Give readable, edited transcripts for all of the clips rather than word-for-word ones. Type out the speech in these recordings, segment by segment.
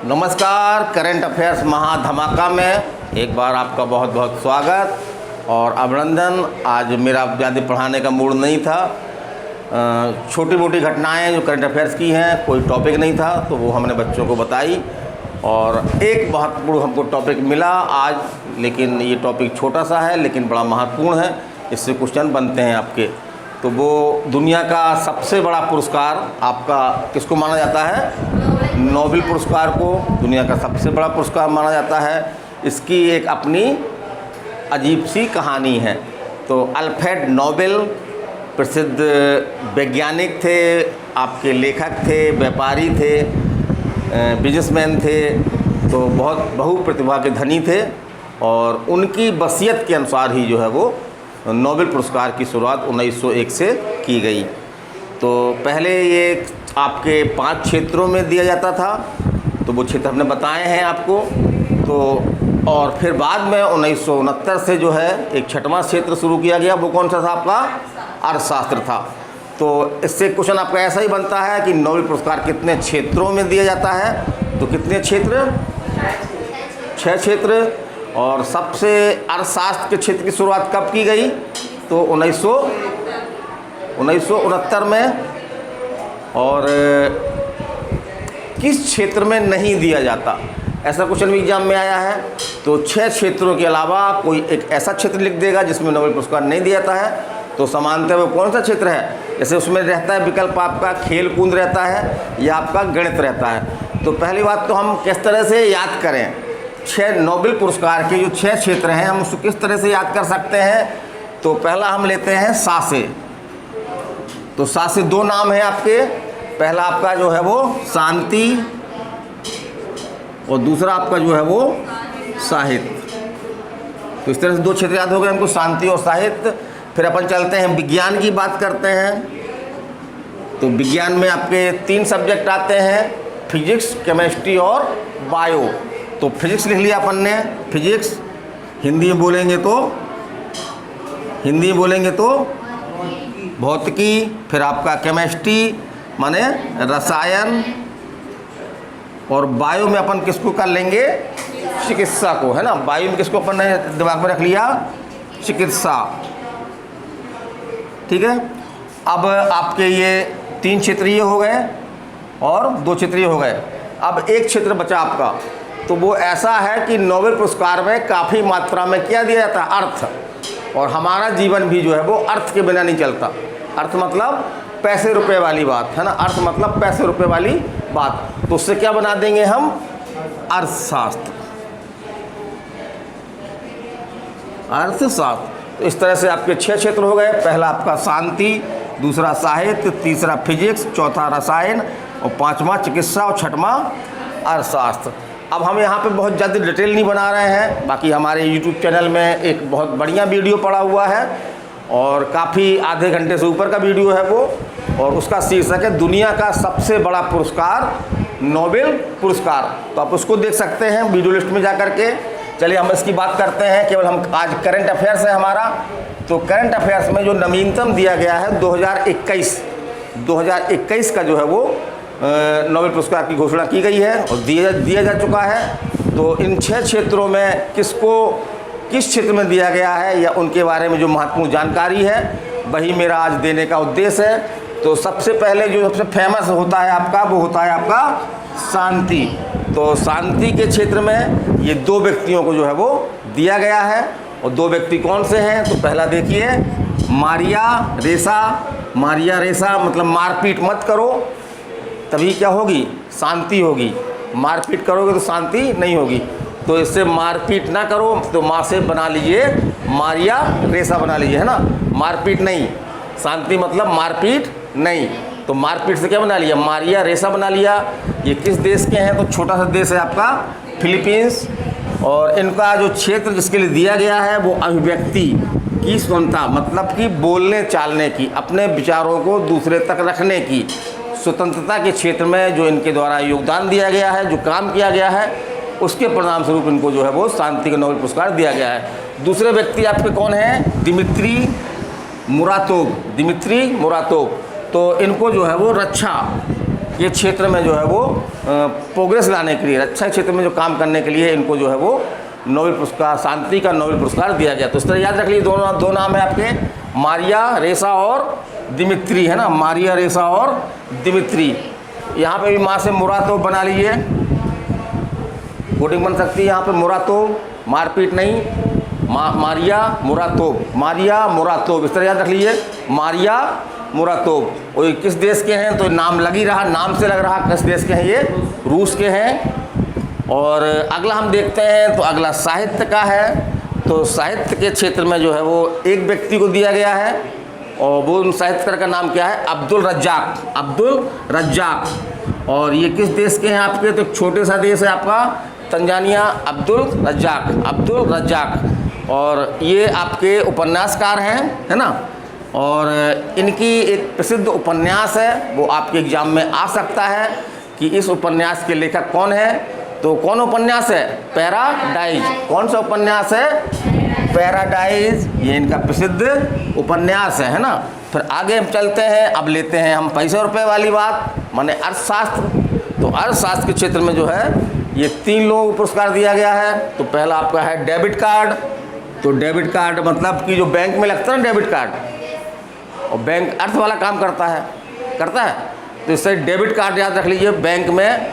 नमस्कार। Current affairs महाधमाका में एक बार आपका बहुत बहुत स्वागत और अभिनंदन। आज मेरा ज़्यादा पढ़ाने का मूड नहीं था। छोटी मोटी घटनाएं जो करंट अफेयर्स की हैं, कोई टॉपिक नहीं था तो वो हमने बच्चों को बताई और एक महत्वपूर्ण हमको टॉपिक मिला आज, लेकिन ये टॉपिक छोटा सा है लेकिन बड़ा महत्वपूर्ण है। इससे क्वेश्चन बनते हैं आपके। तो वो दुनिया का सबसे बड़ा पुरस्कार आपका किसको माना जाता है? नोबेल पुरस्कार को दुनिया का सबसे बड़ा पुरस्कार माना जाता है। इसकी एक अपनी अजीब सी कहानी है। तो अल्फ्रेड नोबेल प्रसिद्ध वैज्ञानिक थे, आपके लेखक थे, व्यापारी थे, बिजनेसमैन थे, तो बहुत बहुप्रतिभा के धनी थे और उनकी वसीयत के अनुसार ही जो है वो नोबेल पुरस्कार की शुरुआत 1901 से की गई। तो पहले ये आपके 5 क्षेत्रों में दिया जाता था, तो वो क्षेत्र हमने बताए हैं आपको। तो और फिर बाद में 1969 से जो है एक 6वां क्षेत्र शुरू किया गया। वो कौन सा था? आपका अर्थशास्त्र था। तो इससे क्वेश्चन आपका ऐसा ही बनता है कि नोबेल पुरस्कार कितने क्षेत्रों में दिया जाता है? तो कितने क्षेत्र? 6 क्षेत्र। और सबसे अर्थशास्त्र के क्षेत्र की शुरुआत कब की गई? तो 1969 में। और किस क्षेत्र में नहीं दिया जाता? ऐसा क्वेश्चन भी एग्जाम में आया है। तो 6 क्षेत्रों के अलावा कोई एक ऐसा क्षेत्र लिख देगा जिसमें नोबेल पुरस्कार नहीं दिया जाता है, तो समानतः वो कौन सा क्षेत्र है? जैसे उसमें रहता है विकल्प आपका खेल कूद रहता है या आपका गणित रहता है। तो पहली बात तो हम किस तरह से याद करें 6 नोबेल पुरस्कार के जो 6 क्षेत्र हैं, हम उसको किस तरह से याद कर सकते हैं? तो पहला हम लेते हैं सा से। तो सा से 2 नाम हैं आपके। पहला आपका जो है वो शांति और दूसरा आपका जो है वो साहित्य। तो इस तरह से 2 क्षेत्र याद हो गए हमको, शांति और साहित्य। फिर अपन चलते हैं विज्ञान की बात करते हैं। तो विज्ञान में आपके 3 सब्जेक्ट आते हैं, फिजिक्स, केमिस्ट्री और बायो। तो फिजिक्स लिख लिया अपन ने, फिजिक्स। हिंदी में बोलेंगे तो भौतिकी। फिर आपका केमिस्ट्री माने रसायन। और बायो में अपन किसको कर लेंगे? चिकित्सा को, है ना। बायो में किसको अपन ने दिमाग में रख लिया? चिकित्सा। ठीक है। अब आपके ये 3 क्षेत्रीय हो गए और 2 क्षेत्रीय हो गए। अब एक क्षेत्र बचा आपका। तो वो ऐसा है कि नोबेल पुरस्कार में काफ़ी मात्रा में क्या दिया जाता है? अर्थ। और हमारा जीवन भी जो है वो अर्थ के बिना नहीं चलता। अर्थ मतलब पैसे रुपए वाली बात, है ना। अर्थ मतलब पैसे रुपए वाली बात। तो उससे क्या बना देंगे हम? अर्थशास्त्र। अर्थशास्त्र। तो इस तरह से आपके 6 क्षेत्र हो गए। पहला आपका शांति, दूसरा साहित्य, तीसरा फिजिक्स, चौथा रसायन और 5वां चिकित्सा और 6वां अर्थशास्त्र। अब हम यहाँ पे बहुत ज़्यादा डिटेल नहीं बना रहे हैं। बाकी हमारे YouTube चैनल में एक बहुत बढ़िया वीडियो पड़ा हुआ है और काफ़ी आधे घंटे से ऊपर का वीडियो है वो, और उसका शीर्षक है दुनिया का सबसे बड़ा पुरस्कार नोबेल पुरस्कार। तो आप उसको देख सकते हैं वीडियो लिस्ट में जा कर के। चलिए हम इसकी बात करते हैं। केवल हम आज करंट अफेयर्स है हमारा। तो करंट अफेयर्स में जो नवीनतम दिया गया है 2021 का जो है वो नोबेल पुरस्कार की घोषणा की गई है और दिया जा चुका है। तो इन 6 क्षेत्रों में किस क्षेत्र में दिया गया है या उनके बारे में जो महत्वपूर्ण जानकारी है वही मेरा आज देने का उद्देश्य है। तो सबसे पहले जो सबसे फेमस होता है आपका, वो होता है आपका शांति। तो शांति के क्षेत्र में ये 2 व्यक्तियों को जो है वो दिया गया है। और 2 व्यक्ति कौन से हैं? तो पहला देखिए, मारिया रेसा। मारिया रेसा मतलब मारपीट मत करो तभी क्या होगी? शांति होगी। मारपीट करोगे तो शांति नहीं होगी। तो इससे मारपीट ना करो, तो माँ से बना लीजिए मारिया रेसा बना लीजिए, है ना। मारपीट नहीं, शांति मतलब मारपीट नहीं। तो मारपीट से क्या बना लिया? मारिया रेसा बना लिया। ये किस देश के हैं? तो छोटा सा देश है आपका फिलीपींस। और इनका जो क्षेत्र जिसके लिए दिया गया है वो अभिव्यक्ति की स्वतंत्रता, मतलब कि बोलने चालने की, अपने विचारों को दूसरे तक रखने की स्वतंत्रता के क्षेत्र में जो इनके द्वारा योगदान दिया गया है, जो काम किया गया है, उसके परिणाम स्वरूप इनको जो है वो शांति का नोबेल पुरस्कार दिया गया है। दूसरे व्यक्ति आपके कौन हैं? Dmitry Muratov. तो इनको जो है वो रक्षा के क्षेत्र में जो है वो प्रोग्रेस लाने के लिए, रक्षा क्षेत्र में जो काम करने के लिए इनको जो है वो नोबेल पुरस्कार, शांति का नोबेल पुरस्कार दिया गया। तो इस तरह याद रख लीजिए, दो नाम है आपके, मारिया रेसा और दिमित्री, है ना, मारिया रेसा और दिमित्री। यहाँ पे भी माँ से मुरातोव बना लीजिए, कोडिंग बन सकती है यहाँ पे, मुरातोव, मारपीट नहीं, मारिया मुरातोव, मारिया मुरातोव, इस तरह याद रख लीजिए, मारिया मुरातोव। और ये किस देश के हैं, तो नाम लग ही रहा, नाम से लग रहा किस देश के हैं, ये रूस के हैं। और अगला हम देखते हैं, तो अगला साहित्य का है। तो साहित्य के क्षेत्र में जो है वो एक व्यक्ति को दिया गया है, और वो साहित्यकार का नाम क्या है, अब्दुल रज्जाक, अब्दुल रज्जाक। और ये किस देश के हैं आपके, तो छोटे सा देश है आपका तंजानिया, अब्दुल रज्जाक, अब्दुल रज्जाक। और ये आपके उपन्यासकार हैं, है ना, और इनकी एक प्रसिद्ध उपन्यास है, वो आपके एग्जाम में आ सकता है कि इस उपन्यास के लेखक कौन है। तो कौन उपन्यास है, पैराडाइज। कौन सा उपन्यास है, पैराडाइज, ये इनका प्रसिद्ध उपन्यास है ना। फिर आगे हम चलते हैं, अब लेते हैं हम पैसे रुपए वाली बात, माने अर्थशास्त्र। तो अर्थशास्त्र के क्षेत्र में जो है ये 3 लोगों को पुरस्कार दिया गया है। तो पहला आपका है डेबिट कार्ड। तो डेबिट कार्ड मतलब कि जो बैंक में लगता है ना डेबिट कार्ड, और बैंक अर्थ वाला काम करता है। तो इससे डेबिट कार्ड याद रख लीजिए, बैंक में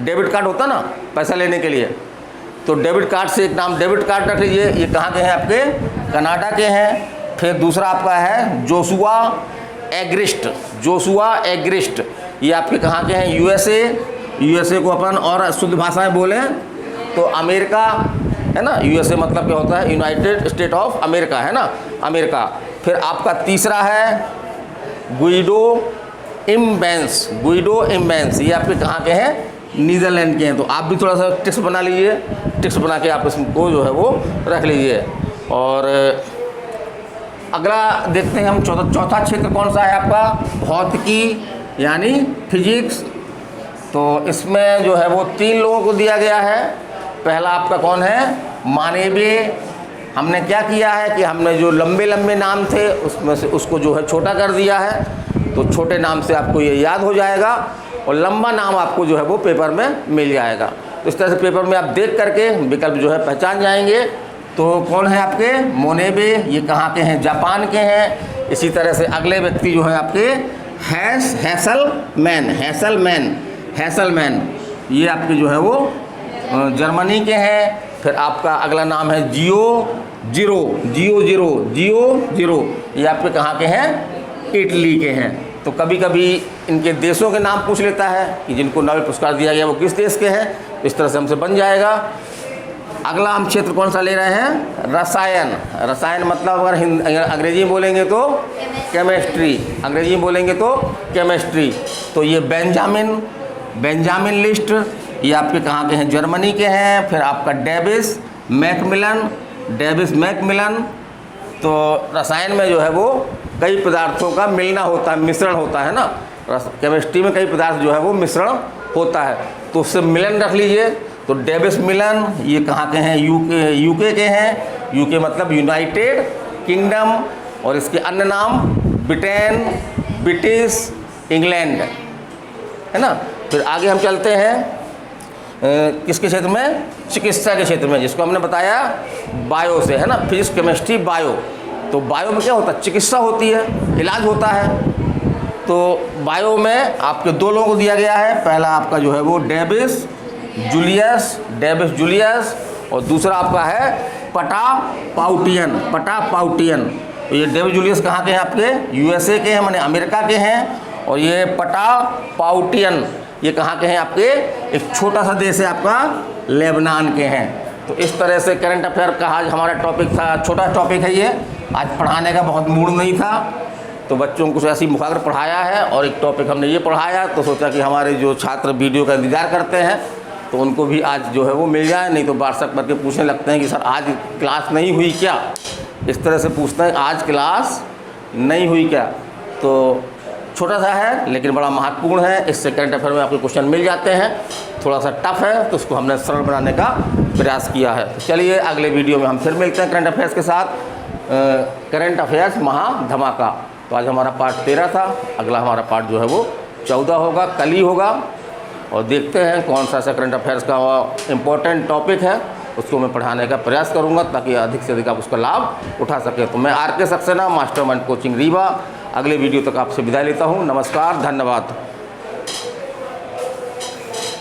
डेबिट कार्ड होता ना पैसा लेने के लिए, तो डेबिट कार्ड से एक नाम डेबिट कार्ड रख लीजिए। ये कहाँ के हैं आपके, कनाडा के हैं। फिर दूसरा आपका है जोशुआ एग्रिस्ट, जोशुआ एग्रिस्ट, ये आपके कहाँ के हैं, यूएसए को अपन और शुद्ध भाषा में बोलें तो अमेरिका, है ना। यूएसए मतलब क्या होता है, यूनाइटेड स्टेट ऑफ अमेरिका, है ना, अमेरिका। फिर आपका तीसरा है गुइडो इम्बेंस, गुइडो इम्बेंस, ये आपके कहाँ के हैं, नीदरलैंड के हैं। तो आप भी थोड़ा सा टिक्स बना लीजिए, टिक्स बना के आप इसको जो है वो रख लीजिए। और अगला देखते हैं हम, चौथा क्षेत्र कौन सा है आपका, भौतिकी यानी फिजिक्स। तो इसमें जो है वो 3 लोगों को दिया गया है। पहला आपका कौन है, मानेबे। हमने क्या किया है कि हमने जो लंबे लंबे नाम थे उसमें से उसको जो है छोटा कर दिया है, तो छोटे नाम से आपको ये याद हो जाएगा, और लंबा नाम आपको जो है वो पेपर में मिल जाएगा। तो इस तरह से पेपर में आप देख करके विकल्प जो है पहचान जाएंगे। तो कौन है आपके, मोनेबे, ये कहाँ के हैं, जापान के हैं। इसी तरह से अगले व्यक्ति जो है आपके हैसलमैन, ये आपके जो है वो जर्मनी के हैं। फिर आपका अगला नाम है जियो जीरो, ये आपके कहाँ के हैं, इटली के हैं। तो कभी कभी इनके देशों के नाम पूछ लेता है कि जिनको नोबेल पुरस्कार दिया गया वो किस देश के हैं, इस तरह से हमसे बन जाएगा। अगला हम क्षेत्र कौन सा ले रहे हैं, रसायन मतलब अगर अंग्रेजी में बोलेंगे तो केमिस्ट्री, अंग्रेजी में बोलेंगे तो केमिस्ट्री। तो ये बेंजामिन लिस्ट, ये आपके कहाँ के हैं, जर्मनी के हैं। फिर आपका डेविस मैकमिलन। तो रसायन में जो है वो कई पदार्थों का मिलना होता है, मिश्रण होता है ना, केमिस्ट्री में कई पदार्थ जो है वो मिश्रण होता है, तो उससे मिलन रख लीजिए। तो डेविस मिलन, ये कहाँ के हैं, यूके के हैं, यूके मतलब यूनाइटेड किंगडम। और इसके अन्य नाम ब्रिटेन, ब्रिटिश, इंग्लैंड, है ना। फिर आगे हम चलते हैं किसके क्षेत्र में, चिकित्सा के क्षेत्र में, जिसको हमने बताया बायो से, है ना, फिजिक्स केमिस्ट्री बायो। तो बायो में क्या होता है, चिकित्सा होती है, इलाज होता है। तो बायो में आपके 2 लोगों को दिया गया है। पहला आपका जो है वो डेविस जूलियस, और दूसरा आपका है पटापाउटियन। तो ये डेविस जूलियस कहाँ के हैं आपके, यूएसए के हैं, माने अमेरिका के हैं। और ये पटापाउटियन, ये कहाँ के हैं आपके, एक छोटा सा देश है आपका लेबनान के हैं। तो इस तरह से करंट अफेयर का आज हमारा टॉपिक था, छोटा टॉपिक है ये, आज पढ़ाने का बहुत मूड नहीं था, तो बच्चों को कुछ ऐसी मुखाग्र पढ़ाया है और एक टॉपिक हमने ये पढ़ाया। तो सोचा कि हमारे जो छात्र वीडियो का इंतज़ार करते हैं तो उनको भी आज जो है वो मिल जाए, नहीं तो व्हाट्सएप करके पूछने लगते हैं कि सर आज क्लास नहीं हुई क्या, इस तरह से पूछते हैं आज क्लास नहीं हुई क्या। तो छोटा सा है लेकिन बड़ा महत्वपूर्ण है, इससे करंट अफेयर में आपके क्वेश्चन मिल जाते हैं। थोड़ा सा टफ है तो उसको हमने सरल बनाने का प्रयास किया है। तो चलिए अगले वीडियो में हम फिर मिलते हैं करंट अफेयर्स के साथ, करंट अफेयर्स महा धमाका। तो आज हमारा पार्ट 13 था, अगला हमारा पार्ट जो है वो 14 होगा, कल ही होगा। और देखते हैं कौन सा ऐसा करंट अफेयर्स का इम्पोर्टेंट टॉपिक है, उसको मैं पढ़ाने का प्रयास करूंगा ताकि अधिक से अधिक आप उसका लाभ उठा सकें। तो मैं आर के सक्सेना, मास्टरमाइंड कोचिंग रीवा, अगले वीडियो तक आपसे विदाई लेता हूं। नमस्कार, धन्यवाद।